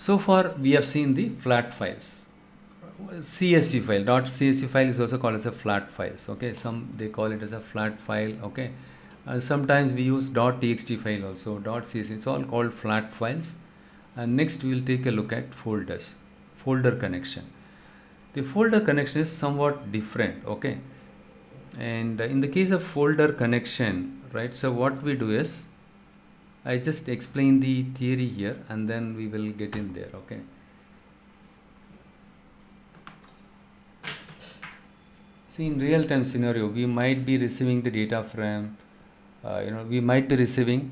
So far we have seen the flat files. CSV file, .csv file is also called as a flat files. Okay, some they call it as a flat file. Okay, sometimes we use .txt file also, .csv. It's all called flat files. And next we will take a look at folders, folder connection. The folder connection is somewhat different. Okay, and in the case of folder connection, right? So what we do is, I just explain the theory here and then we will get in there. Okay. See, in real time scenario, we might be receiving the data from, we might be receiving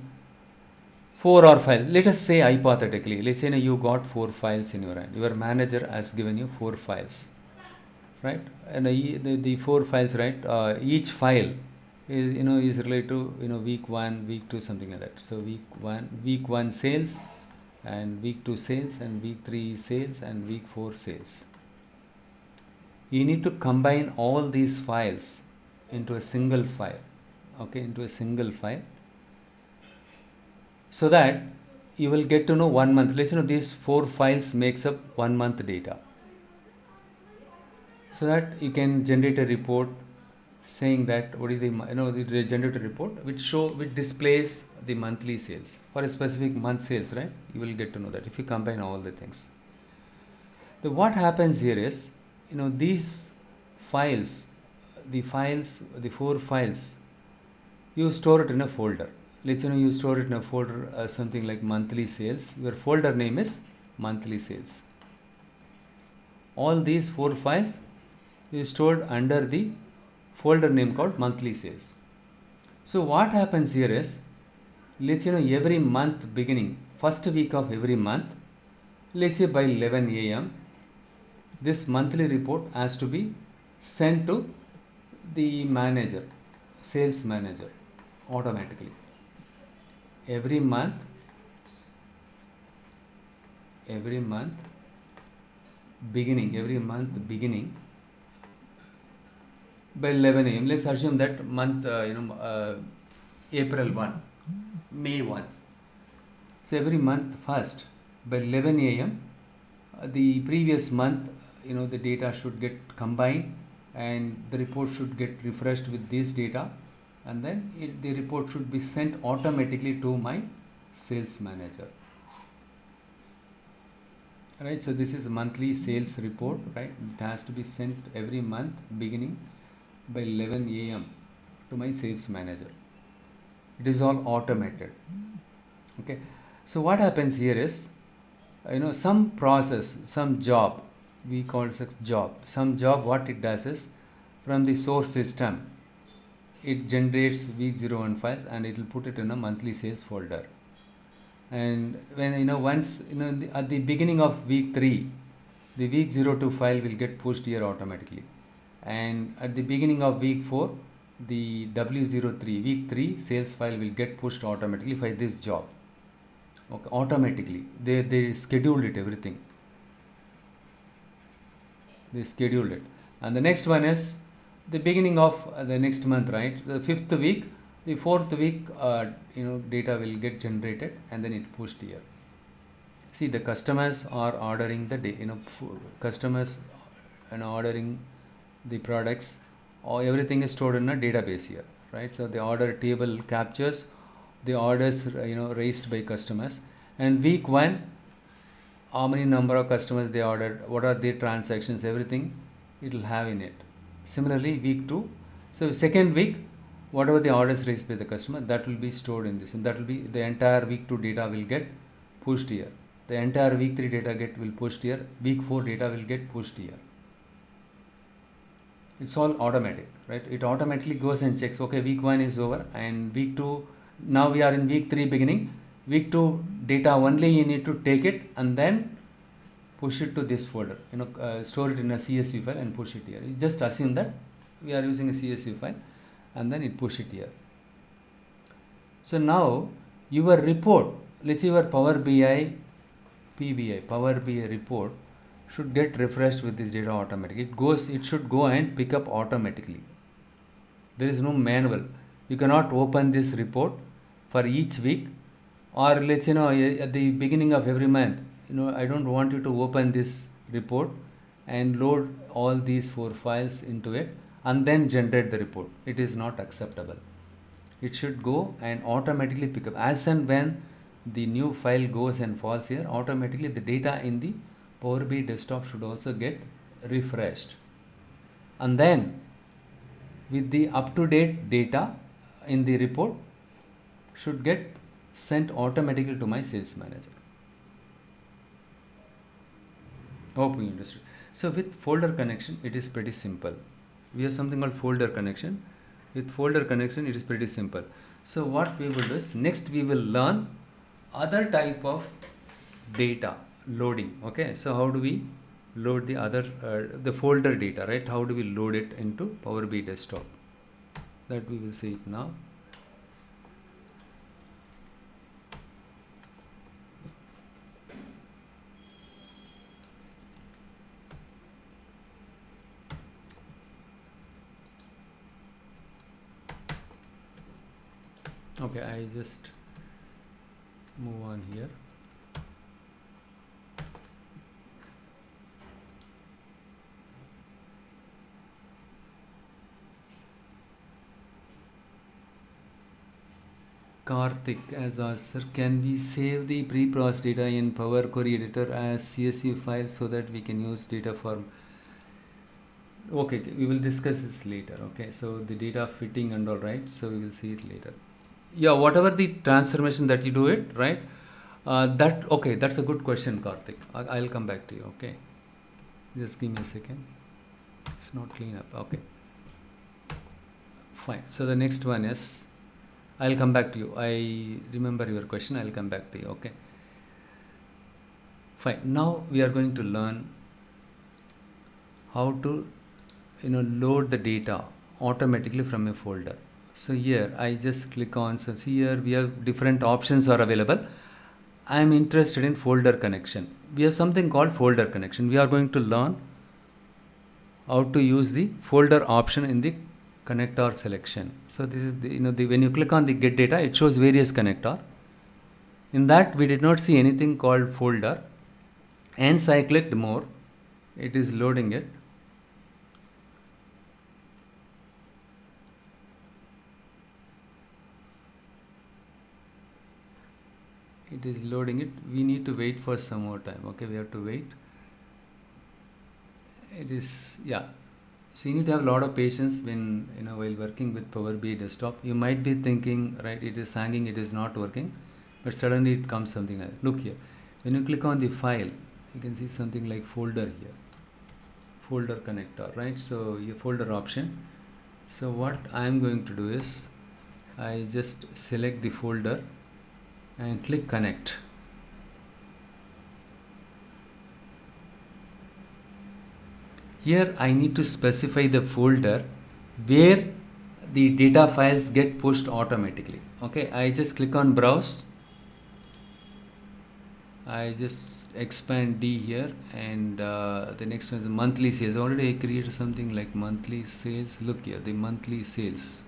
4 or 5. Let us say hypothetically, let's say you got 4 files in your hand. Your manager has given you 4 files, right? And the 4 files, right? Each file is related to week 1, week 2, something like that. So week 1 sales, and week 2 sales, and week 3 sales, and week 4 sales. You need to combine all these files into a single file. Okay, into a single file, so that you will get to know 1 month. Let's these 4 files makes up 1 month data, so that you can generate a report saying that what is the generate a report which displays the monthly sales for a specific month sales, right? You will get to know that if you combine all the things. What happens here is, these files, the 4 files, you store it in a folder. Let's say you store it in a folder, something like monthly sales. Your folder name is monthly sales. All these 4 files is stored under the folder name called monthly sales. So what happens here is, let's say every month beginning, first week of every month, let's say by 11 a.m. this monthly report has to be sent to the manager, sales manager, automatically. Every month beginning by 11 a.m. Let's assume that month, April 1, May 1. So every month first by 11 a.m. The previous month, the data should get combined and the report should get refreshed with this data, and then the report should be sent automatically to my sales manager. Right, so this is monthly sales report, right? It has to be sent every month beginning by 11 a.m. to my sales manager. It is all automated. Okay, so what happens here is, some process, some job, we call it job. Some job, what it does is, from the source system, it generates week 01 files and it will put it in a monthly sales folder. And when once at the beginning of week 3, the week 02 file will get pushed here automatically, and at the beginning of week 4, the W03 week 3 sales file will get pushed automatically for this job. Okay, automatically they scheduled it, everything they scheduled it. And the next one is the beginning of the next month, right? The 5th week, the 4th week, data will get generated and then it pushed here. See, the customers are ordering the customers and ordering the products, or everything is stored in a database here, right? So the order table captures the orders raised by customers, and week 1, how many number of customers they ordered, what are their transactions, everything it will have in it. Similarly, week 2, so second week, whatever the orders raised by the customer, that will be stored in this, and that will be the entire week 2 data will get pushed here. The entire week 3 data will pushed here. Week 4 data will get pushed here. It's all automatic, right? It automatically goes and checks, okay, week 1 is over and week 2, now we are in week 3 beginning. Week 2 data only you need to take it and then push it to this folder, store it in a CSV file and push it here. You just assume that we are using a CSV file and then it push it here. So now your report, let's say your Power BI report should get refreshed with this data automatically. It should go and pick up automatically. There is no manual. You cannot open this report for each week, or let's say at the beginning of every month I don't want you to open this report and load all these 4 files into it and then generate the report. It is not acceptable. It should go and automatically pick up as and when the new file goes and falls here. Automatically the data in the Power BI desktop should also get refreshed, and then with the up-to-date data in the report should get sent automatically to my sales manager. Hope you understood. So with folder connection, it is pretty simple. We have something called folder connection. With folder connection, it is pretty simple. So what we will do is, next we will learn other type of data loading. Okay, so how do we load the other the folder data, right? How do we load it into Power BI desktop? That we will see it now. Okay, I just move on here. Karthik has asked, sir, can we save the pre-processed data in Power Query Editor as CSV file so that we can use data form? Okay, we will discuss this later. Okay, so the data fitting and all, right? So we will see it later. Yeah, whatever the transformation that you do it, right? That's a good question, Karthik. I'll come back to you. Okay, just give me a second. It's not clean up. Okay, fine. So the next one is, I'll come back to you. I remember your question. I'll come back to you. Okay, fine. Now we are going to learn how to load the data automatically from a folder. So here I just click on, so see here we have different options are available. I am interested in folder connection. We have something called folder connection. We are going to learn how to use the folder option in the connector selection. So this is when you click on the get data, it shows various connector. In that we did not see anything called folder. Hence I clicked more. It is loading it. It is loading it. We need to wait for some more time. Okay, we have to wait. It is, yeah. So you need to have a lot of patience when while working with Power BI desktop. You might be thinking, right, it is hanging, it is not working, but suddenly it comes something like, look here. When you click on the file, you can see something like folder here, folder connector, right? So your folder option. So what I am going to do is, I just select the folder and click connect. Here I need to specify the folder where the data files get pushed automatically. Okay, I just click on browse. I just expand D here, and the next one is monthly sales. Already I created something like monthly sales. Look here, the monthly sales.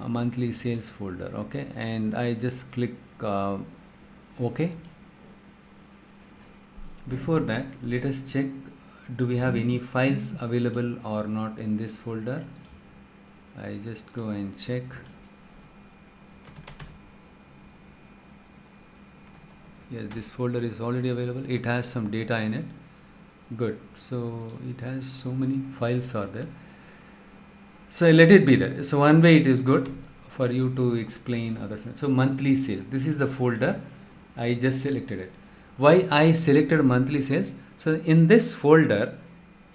Monthly sales folder. Okay, and I just click OK. Before that, let us check, do we have any files available or not in this folder. I just go and check. Yes, this folder is already available. It has some data in it. Good. So it has so many files are there. So let it be there. So one way it is good for you to explain other things. So monthly sales, this is the folder. I just selected it. Why I selected monthly sales? So in this folder,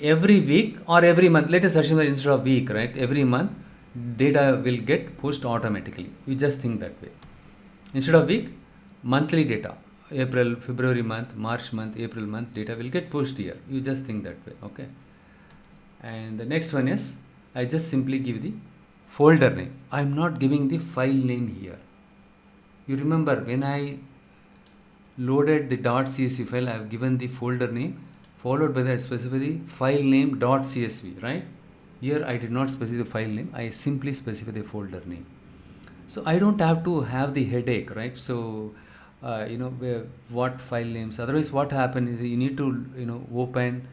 every week or every month, let us assume that instead of week, right, every month data will get pushed automatically. You just think that way. Instead of week, monthly data, April, February month, March month, April month data will get pushed here. You just think that way. Okay. And the next one is, I just simply give the folder name. I am not giving the file name here. You remember when I loaded the .csv file, I have given the folder name followed by the specify file name .csv, right? Here I did not specify the file name. I simply specify the folder name. So I don't have to have the headache, right? So what file names. Otherwise, what happens is you need to open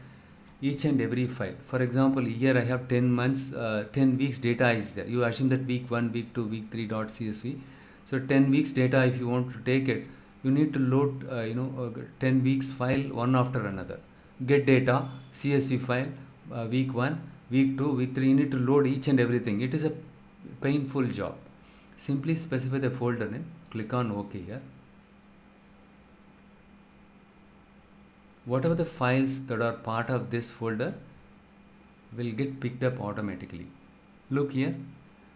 each and every file. For example, here I have 10 months, 10 weeks data is there. You assume that week 1, week 2, week 3 .csv. So 10 weeks data, if you want to take it, you need to load 10 weeks file one after another. Get data, CSV file, week 1, week 2, week 3, you need to load each and everything. It is a painful job. Simply specify the folder name, click on OK here. Whatever the files that are part of this folder will get picked up automatically. Look here.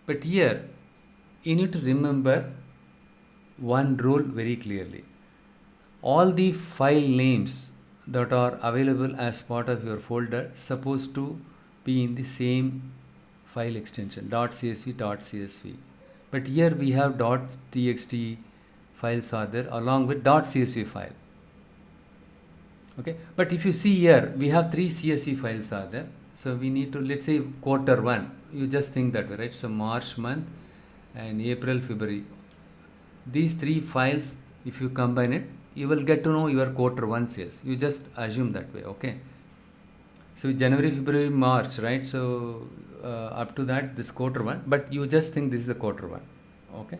But here, you need to remember one rule very clearly. All the file names that are available as part of your folder supposed to be in the same file extension .csv. But here we have .txt files are there along with .csv file. Okay, but if you see here, we have 3 CSV files are there. So we need to, let's say quarter 1, you just think that way, right? So March month and April, February. These 3 files, if you combine it, you will get to know your quarter 1 sales. You just assume that way, okay? So January, February, March, right? So up to that, this quarter 1, but you just think this is the quarter 1, okay?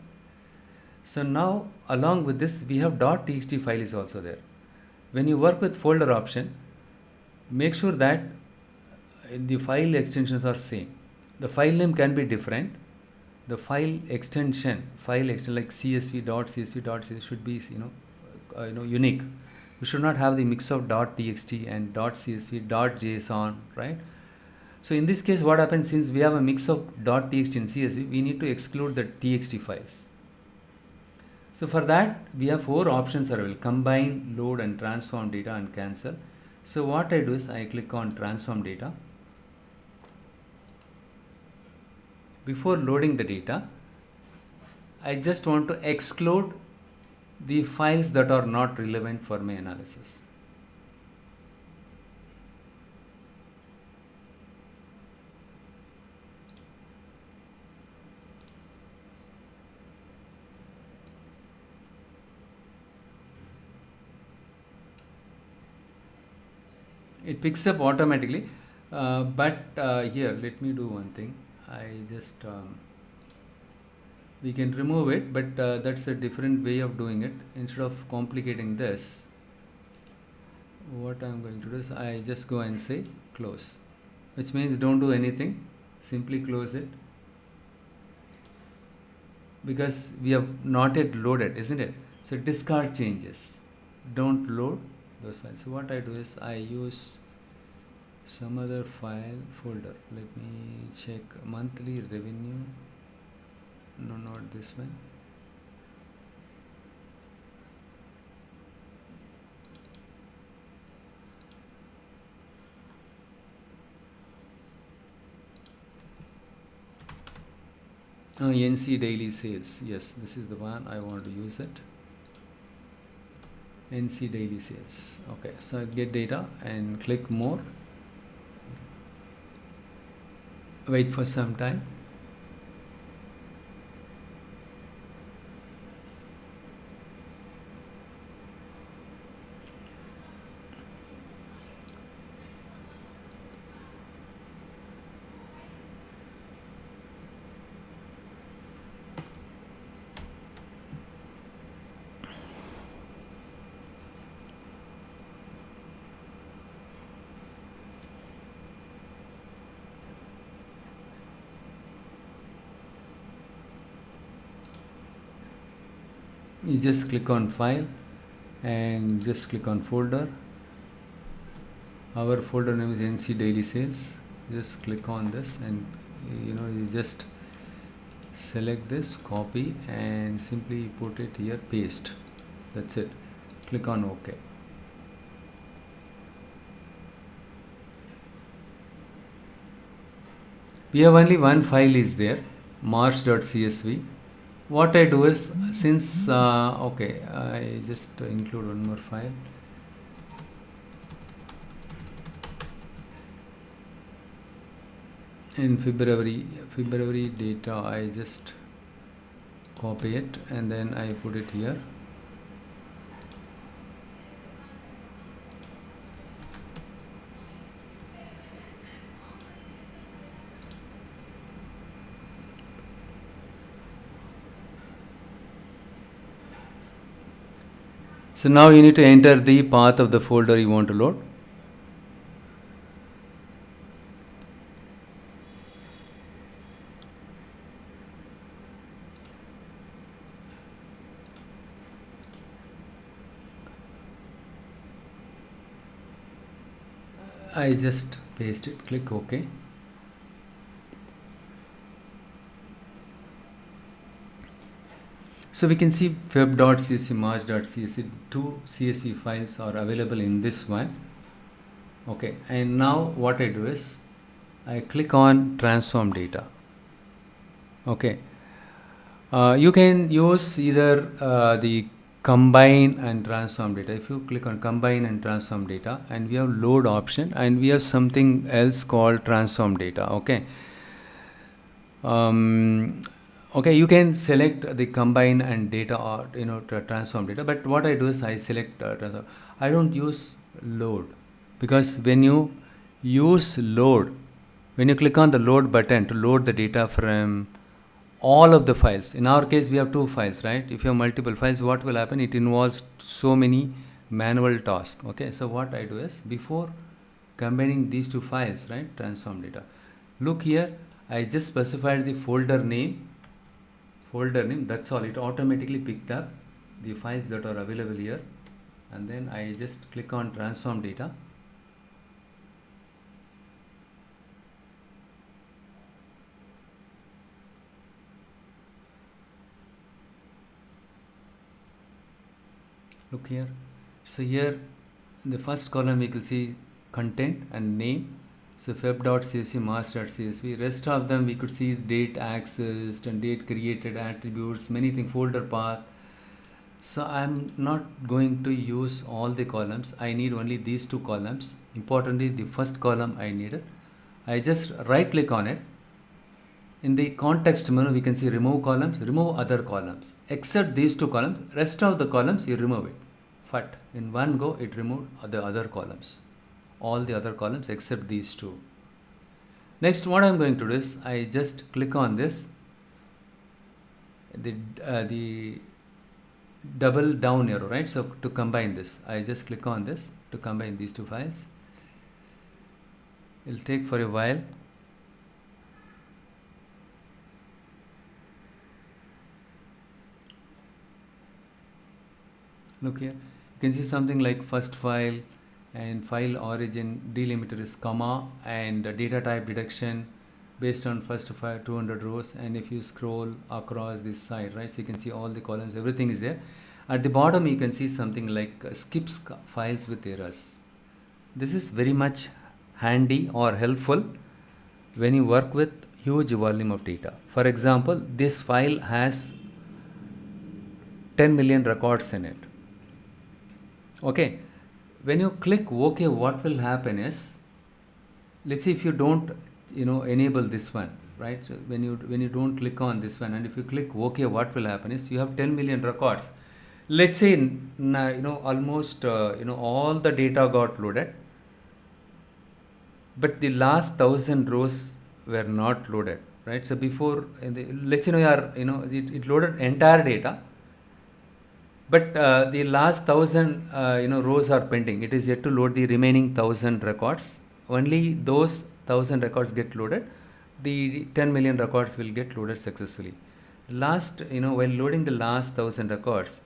So now along with this, we have .txt file is also there. When you work with folder option, make sure that the file extensions are same. The file name can be different. The file extension like csv.csv.csv should be unique. We should not have the mix of .txt and .csv, .json, right? So in this case, what happens, since we have a mix of .txt and CSV, we need to exclude the txt files. So for that, we have 4 options available: combine, load and transform data and cancel. So what I do is I click on transform data. Before loading the data, I just want to exclude the files that are not relevant for my analysis. It picks up automatically, but here let me do one thing. I just we can remove it, but that's a different way of doing it. Instead of complicating this, what I'm going to do is I just go and say close, which means don't do anything, simply close it, because we have not yet loaded, isn't it? So discard changes, don't load those files. So what I do is I use some other file folder. Let me check monthly revenue. No, not this one. NC daily sales. Yes, this is the one I want to use it. NC daily sales. Okay, so get data and click more. Wait for some time. You just click on file and just click on folder. Our folder name is NC daily sales. Just click on this and you just select this, copy and simply put it here, paste. That's it. Click on OK. We have only one file is there, march.csv. What I do is, since okay, I just include one more file. In February data, I just copy it and then I put it here. So now you need to enter the path of the folder you want to load. I just paste it, click OK. So we can see web.csv, march.csv, two CSV files are available in this one. Okay, and now what I do is I click on transform data. Okay, you can use either the combine and transform data. If you click on combine and transform data, and we have load option, and we have something else called transform data. Okay. Okay, you can select the combine and data or transform data, but what I do is I select transform. I don't use load, because when you use load, when you click on the load button to load the data from all of the files, in our case we have two files, right? If you have multiple files, what will happen? It involves so many manual tasks. Okay, so what I do is, before combining these two files, right, transform data, look here, I just specified the folder name, that's all. It automatically picked up the files that are available here, and then I just click on transform data. Look here. So here in the first column we can see content and name. So feb.csv, march.csv. Rest of them we could see date accessed and date created, attributes, many things, folder path. So I'm not going to use all the columns. I need only these two columns. Importantly, the first column I needed. I just right click on it. In the context menu, we can see remove columns, remove other columns. Except these two columns, rest of the columns you remove it. But in one go, it removed the other columns. All the other columns except these two. Next, what I'm going to do is I just click on this, the double down arrow, right? So to combine this, I just click on this to combine these two files. It'll take for a while. Look here, you can see something like first file and file origin delimiter is comma, and data type deduction based on first file 200 rows. And if you scroll across this side, right, so you can see all the columns, everything is there. At the bottom you can see something like skips files with errors. This is very much handy or helpful when you work with huge volume of data. For example, this file has 10 million records in it. Okay, when you click OK, what will happen is, let's say if you don't enable this one, right? So when you don't click on this one, and if you click OK, what will happen is you have 10 million records. Let's say almost all the data got loaded, but the last 1000 rows were not loaded, right? So before let's say it loaded entire data, but the last 1000 rows are pending. It is yet to load the remaining 1000 records. Only those 1000 records get loaded. The 10 million records will get loaded successfully. Last, while loading the last 1000 records,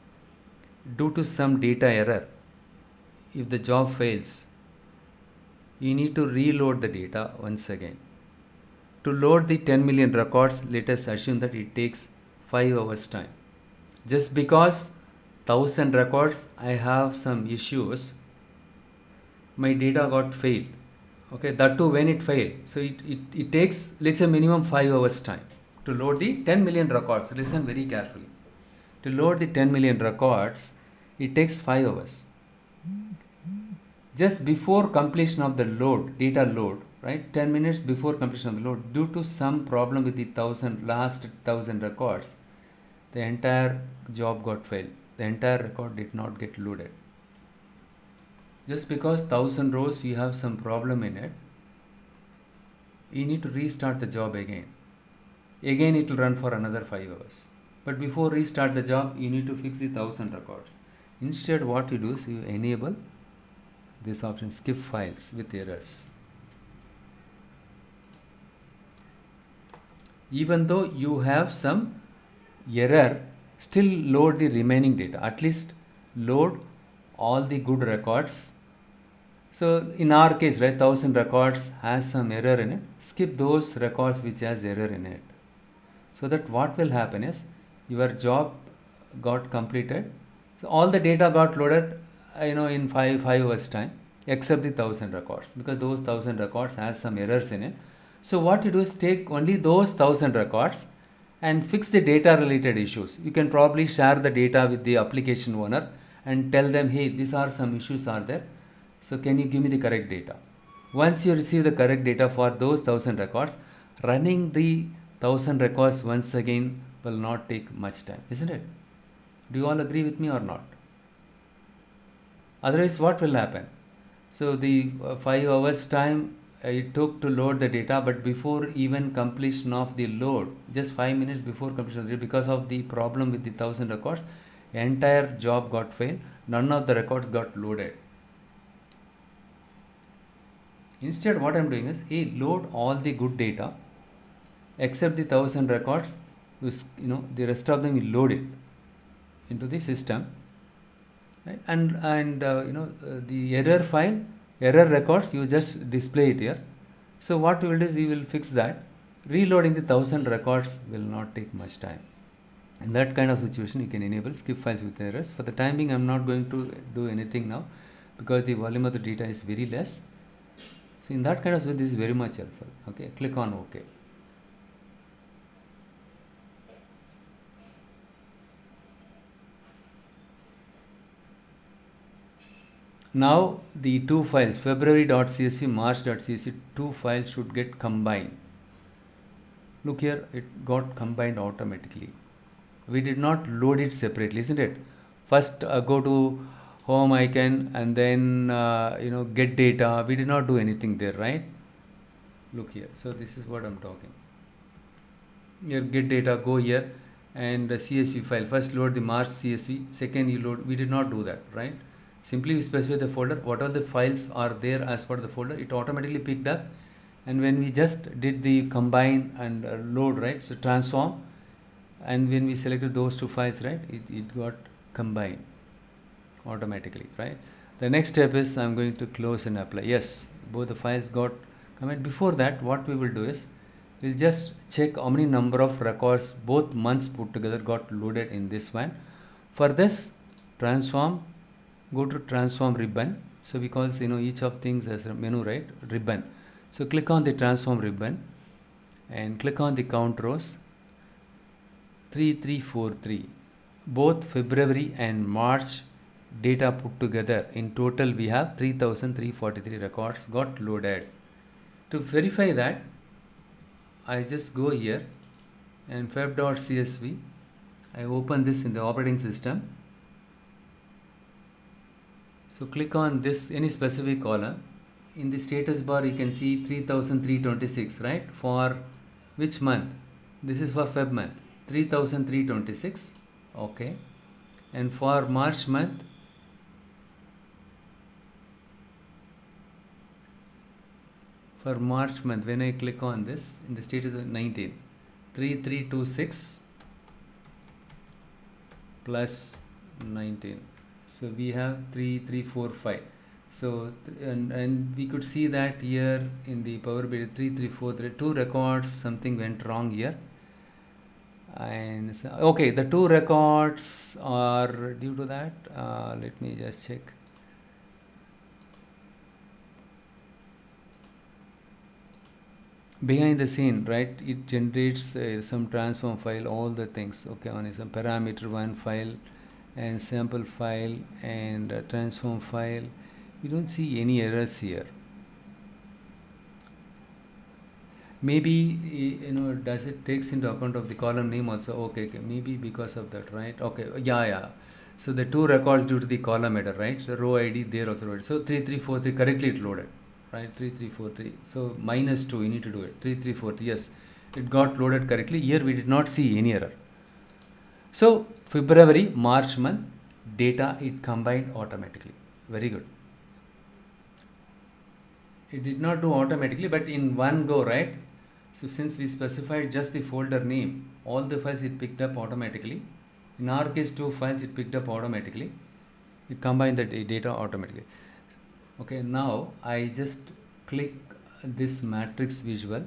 due to some data error, if the job fails, you need to reload the data once again. To load the 10 million records, let us assume that it takes 5 hours time. Just because 1000 records, I have some issues, my data got failed. Okay, that too when it failed. So it takes, let's say, minimum 5 hours time to load the 10 million records. Listen very carefully. To load the 10 million records, it takes 5 hours. Just before completion of the load, data load, right? 10 minutes before completion of the load, due to some problem with the last 1000 records, the entire job got failed. The entire record did not get loaded. Just because 1000 rows you have some problem in it, you need to restart the job again. Again it will run for another 5 hours. But before restart the job, you need to fix the 1000 records. Instead, what you do is you enable this option, skip files with errors. Even though you have some error, still load the remaining data. At least load all the good records. So in our case, right, 1000 records has some error in it. Skip those records which has error in it. So that what will happen is your job got completed. So all the data got loaded, in 5 hours time, except the 1000 records, because those 1000 records has some errors in it. So what you do is take only those 1000 records and fix the data related issues. You can probably share the data with the application owner and tell them, hey, these are some issues are there. So can you give me the correct data? Once you receive the correct data for those 1000 records, running the 1000 records once again will not take much time, isn't it? Do you all agree with me or not? Otherwise, what will happen? So the 5 hours time it took to load the data, but before even completion of the load, just 5 minutes before completion of the, because of the problem with the 1000 records, entire job got failed. None of the records got loaded. Instead, what I'm doing is, load all the good data except the 1000 records. The rest of them will load it into the system, right? And the error records, you just display it here. So what we will do is we will fix that. Reloading the 1000 records will not take much time. In that kind of situation, you can enable skip files with errors. For the time being, I'm not going to do anything now because the volume of the data is very less. So in that kind of way, this is very much helpful. Okay, click on OK. Now the two files, February.csv, March.csv, two files should get combined. Look here, it got combined automatically. We did not load it separately, isn't it? First go to home icon and then get data. We did not do anything there, right? Look here. So this is what I'm talking. Here, get data, go here, and the CSV file. First load the March CSV. Second you load. We did not do that, right? Simply we specify the folder. Whatever the files are there as part of the folder, it automatically picked up. And when we just did the combine and load, right? So transform, and when we selected those two files, right, it got combined automatically, right? The next step is I'm going to close and apply. Yes, both the files got combined. Before that, what we will do is we'll just check how many number of records, both months put together, got loaded in this one. For this, transform, go to transform ribbon. So because each of things has a menu, right? Ribbon. So click on the transform ribbon and click on the count rows. 3343. Both February and March data put together, in total we have 3343 records got loaded. To verify that, I just go here and feb.csv, I open this in the operating system. So click on this, any specific column. In the status bar you can see 3326, right? For which month? This is for Feb month, 3326. Okay. And for March month, when I click on this, in the status of 19, 3326 plus 19. So we have 3345. So and we could see that here in the Power BI 3343, two records, something went wrong here. And so, okay, the two records are due to that. Let me just check. Behind the scene, right, it generates some transform file, all the things, okay, on some parameter one file and sample file and transform file. We don't see any errors here. Maybe does it takes into account of the column name also? Okay, maybe because of that, right? Okay, yeah. So the two records due to the column header, right? So row ID there also loaded. So 3343 correctly it loaded, right? 3343. So -2 you need to do it. 3343, yes, it got loaded correctly. Here we did not see any error. So February, March month, data it combined automatically. Very good. It did not do automatically, but in one go, right? So since we specified just the folder name, all the files it picked up automatically. In our case, 2 files it picked up automatically. It combined the data automatically. Okay, now I just click this matrix visual.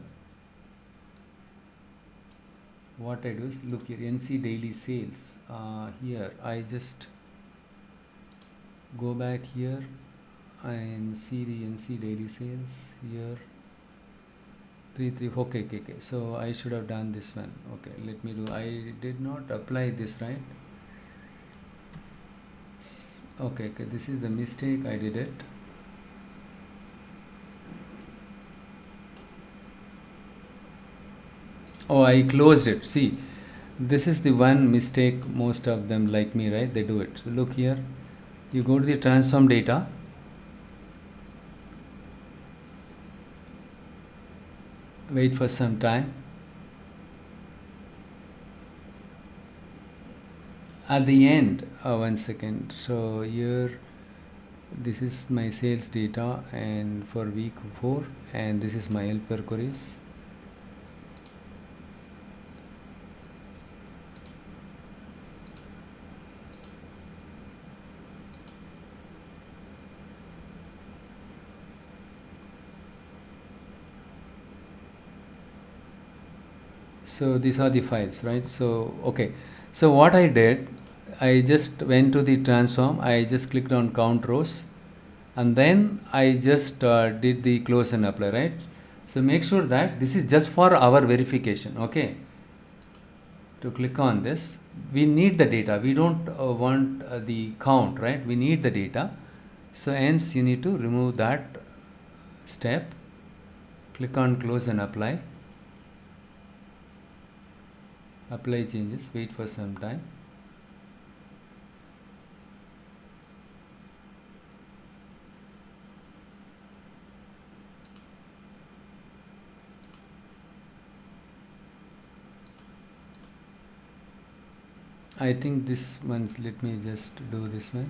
What I do is look here, NC daily sales. Here I just go back here and see the NC daily sales here. 3 okay. So I should have done this one. Okay, let me do. I did not apply this, right? Okay, this is the mistake. I did it. Oh, I closed it. See, this is the one mistake most of them like me, right? They do it. So look here. You go to the transform data. Wait for some time. At the end, 1 second. So here, this is my sales data, and for week 4, and this is my helper queries. So these are the files, right? So okay, so what I did, I just went to the transform, I just clicked on count rows, and then I just did the close and apply, right? So make sure that this is just for our verification. Okay, to click on this, we need the data, we don't want the count, right? We need the data, so hence you need to remove that step. Click on close and apply changes, wait for some time. I think this one's, let me just do this one.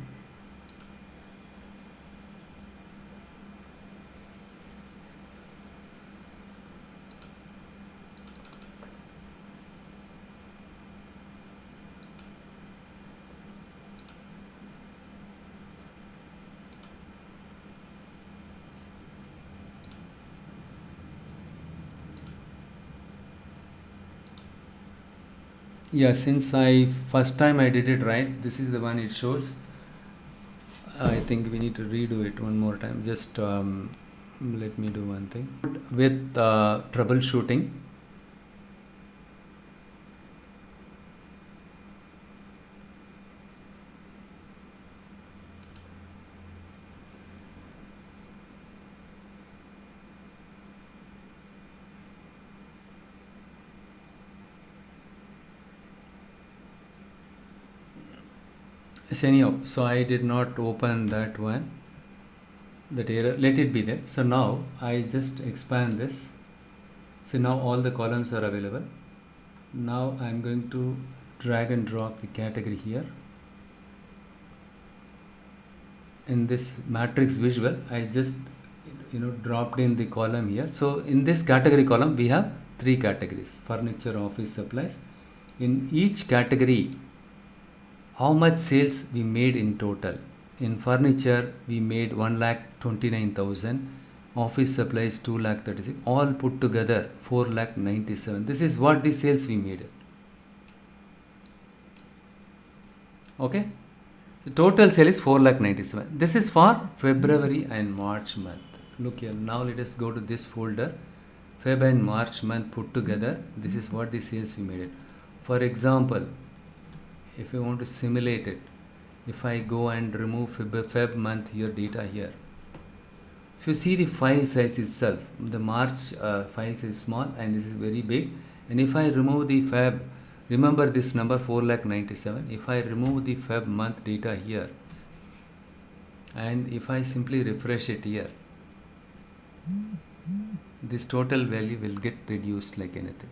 Yeah, since first time I did it right, this is the one it shows. I think we need to redo it one more time. Just let me do one thing with troubleshooting. So anyhow, so I did not open that one, that error, let it be there. So now I just expand this. So now all the columns are available. Now I'm going to drag and drop the category here. In this matrix visual, I just dropped in the column here. So in this category column, we have 3 categories: furniture, office supplies. In each category, how much sales we made in total. In furniture, we made 1,29,000. Office supplies 2,36,000. All put together 4,97,000. This is what the sales we made. Okay. The total sale is 4,97,000. This is for February and March month. Look here. Now let us go to this folder. Feb and March month put together. This is what the sales we made it. For example, if I want to simulate it, if I go and remove Feb month here data here, if you see the file size itself, the March file size is small and this is very big. And if I remove the Feb, remember this number 4,97,000. If I remove the Feb month data here, and if I simply refresh it here, this total value will get reduced like anything.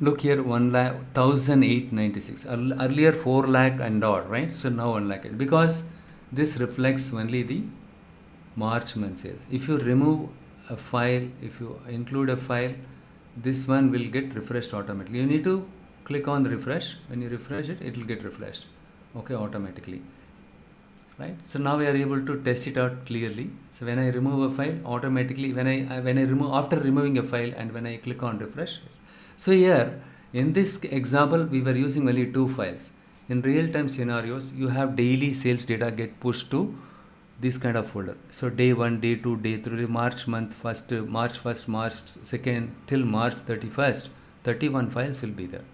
Look here, 1 lakh 1896. Earlier 4 lakh and odd, right? So now 1 lakh, because this reflects only the March month sales. If you remove a file, if you include a file, this one will get refreshed automatically. You need to click on the refresh. When you refresh it, it will get refreshed, okay, automatically, right? So now we are able to test it out clearly. So when I remove a file, automatically when I remove, after removing a file, and when I click on refresh. So here in this example we were using only 2 files. In real time scenarios, you have daily sales data get pushed to this kind of folder. So day 1, day 2, day 3, March month 1st, March 1st, March 2nd till March 31st, 31 files will be there.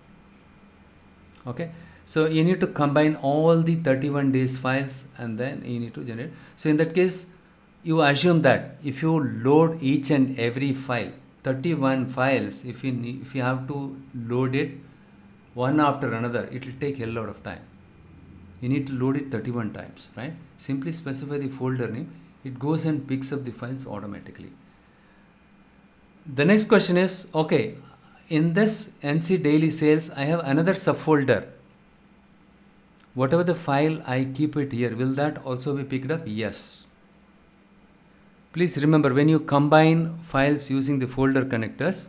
Okay, so you need to combine all the 31 days files, and then you need to generate. So in that case, you assume that if you load each and every file, 31 files, if you have to load it one after another, it will take a lot of time. You need to load it 31 times, right? Simply specify the folder name. It goes and picks up the files automatically. The next question is, okay, in this NC daily sales, I have another subfolder. Whatever the file, I keep it here. Will that also be picked up? Yes. Please remember, when you combine files using the folder connectors,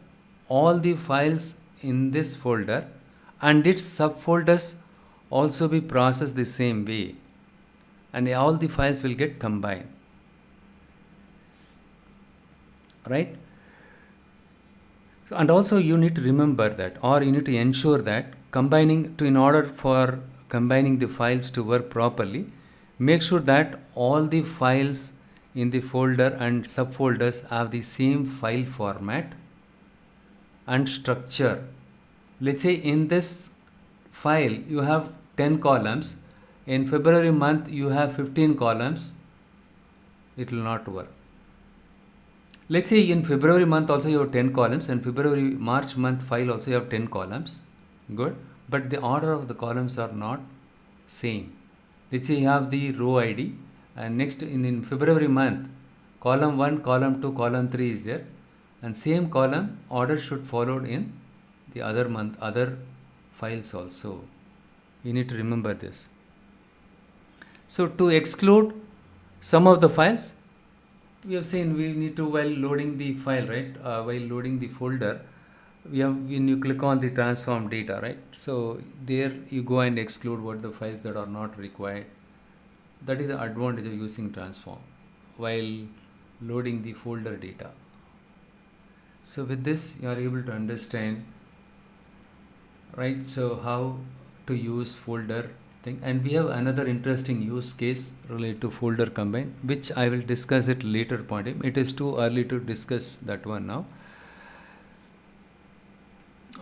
all the files in this folder and its subfolders also be processed the same way, and all the files will get combined, right? So, and also you need to remember that, or you need to ensure that in order for combining the files to work properly, make sure that all the files in the folder and subfolders have the same file format and structure. Let's say in this file you have 10 columns, in February month you have 15 columns, it will not work. Let's say in February month also you have 10 columns, and March month file also you have 10 columns, good, but the order of the columns are not same. Let's say you have the row ID, and next in February month, column 1, column 2, column 3 is there, and same column order should follow in the other month, other files also. You need to remember this. So to exclude some of the files, we have seen we need to, while loading the file, right, while loading the folder, when you click on the transform data, right, so there you go and exclude what the files that are not required. That is the advantage of using transform while loading the folder data. So with this you are able to understand, right, so how to use folder thing. And we have another interesting use case related to folder combine, which I will discuss at later point. It is too early to discuss that one now.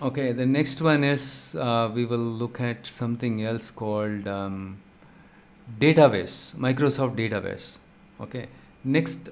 Okay, the next one is we will look at something else called database, Microsoft database. Okay, next